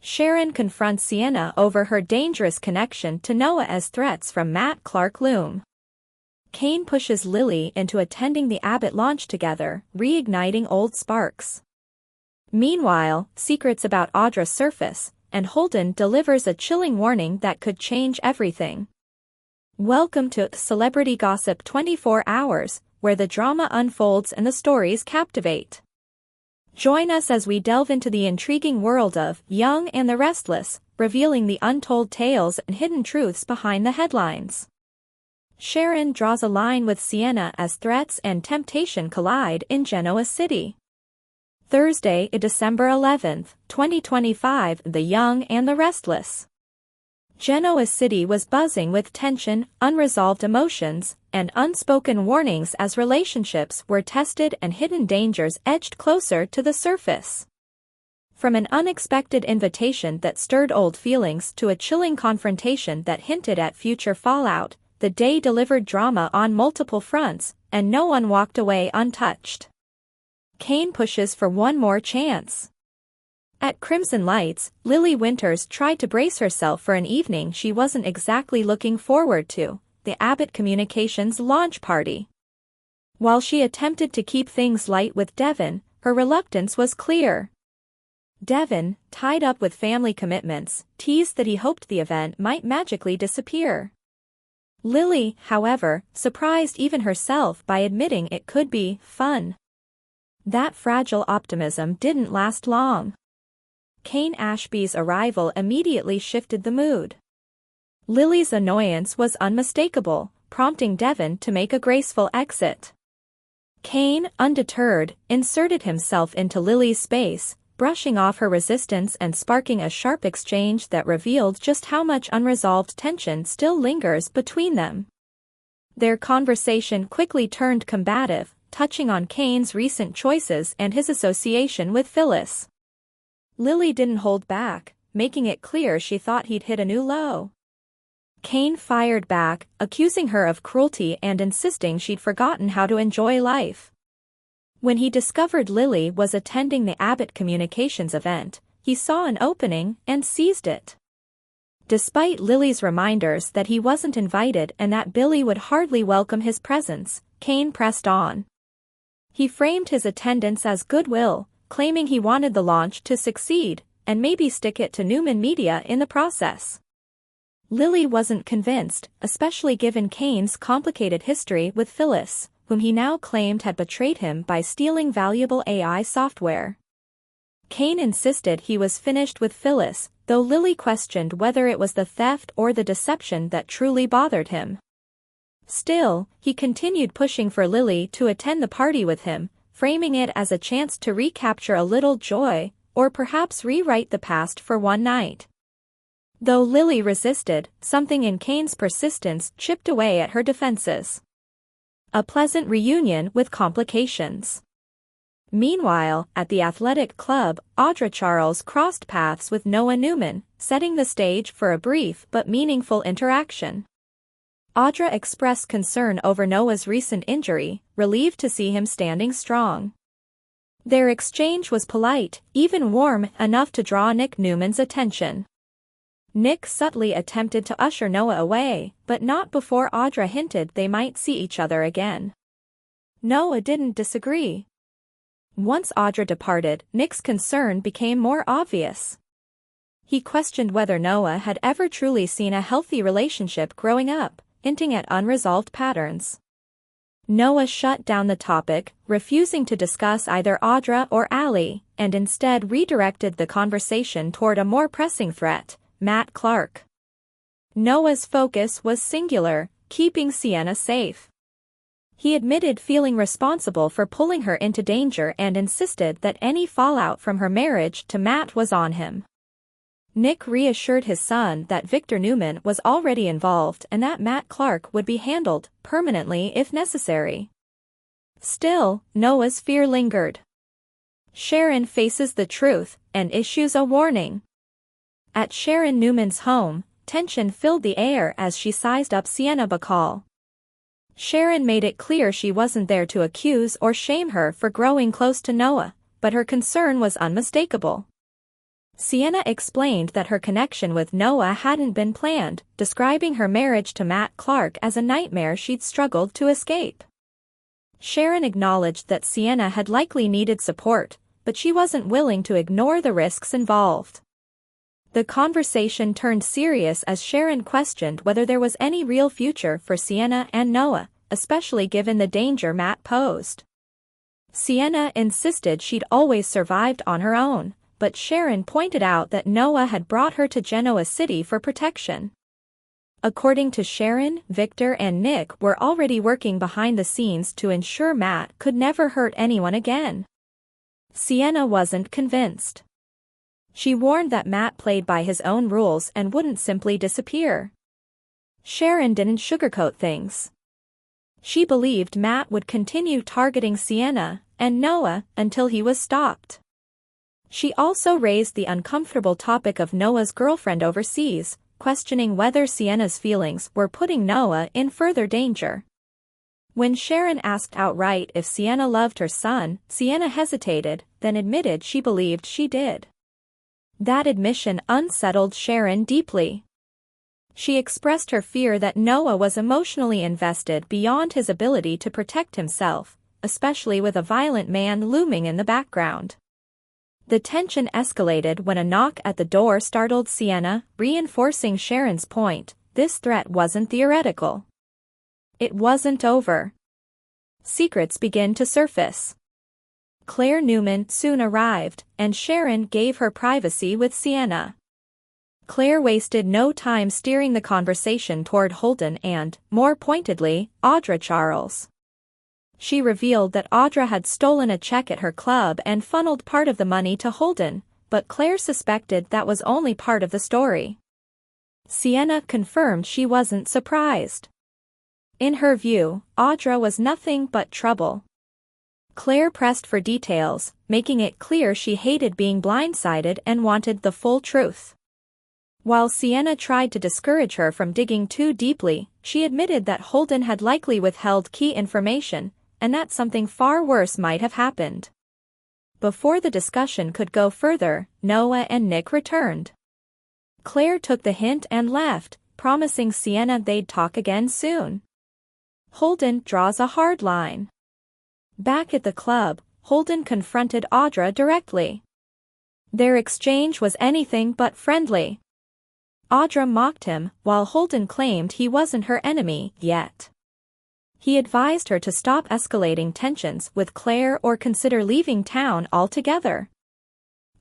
Sharon confronts Sienna over her dangerous connection to Noah as threats from Matt Clark loom. Kane pushes Lily into attending the Abbott launch together, reigniting old sparks. Meanwhile, secrets about Audra surface, and Holden delivers a chilling warning that could change everything. Welcome to Celebrity Gossip 24 Hours, where the drama unfolds and the stories captivate. Join us as we delve into the intriguing world of Young and the Restless, revealing the untold tales and hidden truths behind the headlines. Sharon draws a line with Sienna as threats and temptation collide in Genoa City. Thursday, December 11, 2025, The Young and the Restless. Genoa City was buzzing with tension, unresolved emotions, and unspoken warnings as relationships were tested and hidden dangers edged closer to the surface. From an unexpected invitation that stirred old feelings to a chilling confrontation that hinted at future fallout, the day delivered drama on multiple fronts, and no one walked away untouched. Kane pushes for one more chance. At Crimson Lights, Lily Winters tried to brace herself for an evening she wasn't exactly looking forward to, the Abbott Communications launch party. While she attempted to keep things light with Devon, her reluctance was clear. Devon, tied up with family commitments, teased that he hoped the event might magically disappear. Lily, however, surprised even herself by admitting it could be fun. That fragile optimism didn't last long. Kane Ashby's arrival immediately shifted the mood. Lily's annoyance was unmistakable, prompting Devon to make a graceful exit. Kane, undeterred, inserted himself into Lily's space, brushing off her resistance and sparking a sharp exchange that revealed just how much unresolved tension still lingers between them. Their conversation quickly turned combative, touching on Kane's recent choices and his association with Phyllis. Lily didn't hold back, making it clear she thought he'd hit a new low. Kane fired back, accusing her of cruelty and insisting she'd forgotten how to enjoy life. When he discovered Lily was attending the Abbott Communications event, he saw an opening and seized it. Despite Lily's reminders that he wasn't invited and that Billy would hardly welcome his presence, Kane pressed on. He framed his attendance as goodwill, claiming he wanted the launch to succeed, and maybe stick it to Newman Media in the process. Lily wasn't convinced, especially given Kane's complicated history with Phyllis, whom he now claimed had betrayed him by stealing valuable AI software. Kane insisted he was finished with Phyllis, though Lily questioned whether it was the theft or the deception that truly bothered him. Still, he continued pushing for Lily to attend the party with him, framing it as a chance to recapture a little joy, or perhaps rewrite the past for one night. Though Lily resisted, something in Kane's persistence chipped away at her defenses. A pleasant reunion with complications. Meanwhile, at the athletic club, Audra Charles crossed paths with Noah Newman, setting the stage for a brief but meaningful interaction. Audra expressed concern over Noah's recent injury, relieved to see him standing strong. Their exchange was polite, even warm enough to draw Nick Newman's attention. Nick subtly attempted to usher Noah away, but not before Audra hinted they might see each other again. Noah didn't disagree. Once Audra departed, Nick's concern became more obvious. He questioned whether Noah had ever truly seen a healthy relationship growing up, hinting at unresolved patterns. Noah shut down the topic, refusing to discuss either Audra or Allie, and instead redirected the conversation toward a more pressing threat, Matt Clark. Noah's focus was singular, keeping Sienna safe. He admitted feeling responsible for pulling her into danger and insisted that any fallout from her marriage to Matt was on him. Nick reassured his son that Victor Newman was already involved and that Matt Clark would be handled permanently if necessary. Still, Noah's fear lingered. Sharon faces the truth and issues a warning. At Sharon Newman's home, tension filled the air as she sized up Sienna Bacall. Sharon made it clear she wasn't there to accuse or shame her for growing close to Noah, but her concern was unmistakable. Sienna explained that her connection with Noah hadn't been planned, describing her marriage to Matt Clark as a nightmare she'd struggled to escape. Sharon acknowledged that Sienna had likely needed support, but she wasn't willing to ignore the risks involved. The conversation turned serious as Sharon questioned whether there was any real future for Sienna and Noah, especially given the danger Matt posed. Sienna insisted she'd always survived on her own, but Sharon pointed out that Noah had brought her to Genoa City for protection. According to Sharon, Victor and Nick were already working behind the scenes to ensure Matt could never hurt anyone again. Sienna wasn't convinced. She warned that Matt played by his own rules and wouldn't simply disappear. Sharon didn't sugarcoat things. She believed Matt would continue targeting Sienna and Noah until he was stopped. She also raised the uncomfortable topic of Noah's girlfriend overseas, questioning whether Sienna's feelings were putting Noah in further danger. When Sharon asked outright if Sienna loved her son, Sienna hesitated, then admitted she believed she did. That admission unsettled Sharon deeply. She expressed her fear that Noah was emotionally invested beyond his ability to protect himself, especially with a violent man looming in the background. The tension escalated when a knock at the door startled Sienna, reinforcing Sharon's point: this threat wasn't theoretical. It wasn't over. Secrets began to surface. Claire Newman soon arrived, and Sharon gave her privacy with Sienna. Claire wasted no time steering the conversation toward Holden and, more pointedly, Audra Charles. She revealed that Audra had stolen a check at her club and funneled part of the money to Holden, but Claire suspected that was only part of the story. Sienna confirmed she wasn't surprised. In her view, Audra was nothing but trouble. Claire pressed for details, making it clear she hated being blindsided and wanted the full truth. While Sienna tried to discourage her from digging too deeply, she admitted that Holden had likely withheld key information, and that something far worse might have happened. Before the discussion could go further, Noah and Nick returned. Claire took the hint and left, promising Sienna they'd talk again soon. Holden draws a hard line. Back at the club, Holden confronted Audra directly. Their exchange was anything but friendly. Audra mocked him, while Holden claimed he wasn't her enemy yet. He advised her to stop escalating tensions with Claire or consider leaving town altogether.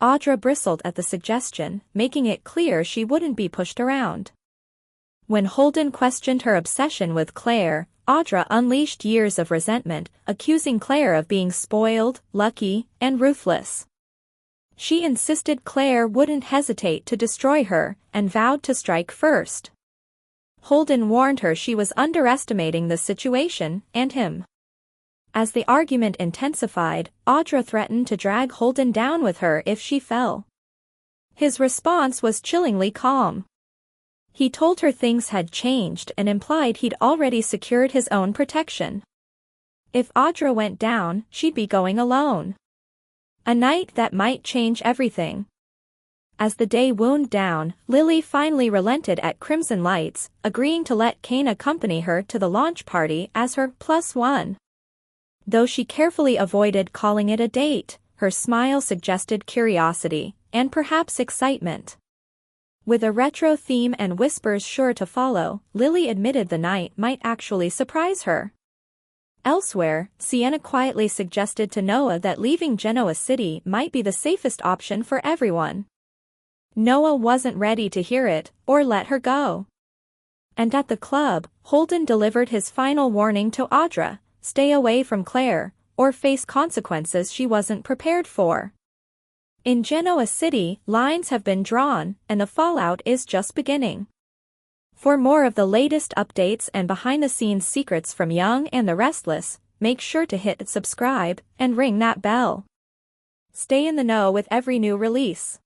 Audra bristled at the suggestion, making it clear she wouldn't be pushed around. When Holden questioned her obsession with Claire, Audra unleashed years of resentment, accusing Claire of being spoiled, lucky, and ruthless. She insisted Claire wouldn't hesitate to destroy her, and vowed to strike first. Holden warned her she was underestimating the situation, and him. As the argument intensified, Audra threatened to drag Holden down with her if she fell. His response was chillingly calm. He told her things had changed and implied he'd already secured his own protection. If Audra went down, she'd be going alone. A night that might change everything. As the day wound down, Lily finally relented at Crimson Lights, agreeing to let Kane accompany her to the launch party as her +1. Though she carefully avoided calling it a date, her smile suggested curiosity, and perhaps excitement. With a retro theme and whispers sure to follow, Lily admitted the night might actually surprise her. Elsewhere, Sienna quietly suggested to Noah that leaving Genoa City might be the safest option for everyone. Noah wasn't ready to hear it, or let her go. And at the club, Holden delivered his final warning to Audra: stay away from Claire, or face consequences she wasn't prepared for. In Genoa City, lines have been drawn, and the fallout is just beginning. For more of the latest updates and behind-the-scenes secrets from Young and the Restless, make sure to hit subscribe and ring that bell. Stay in the know with every new release.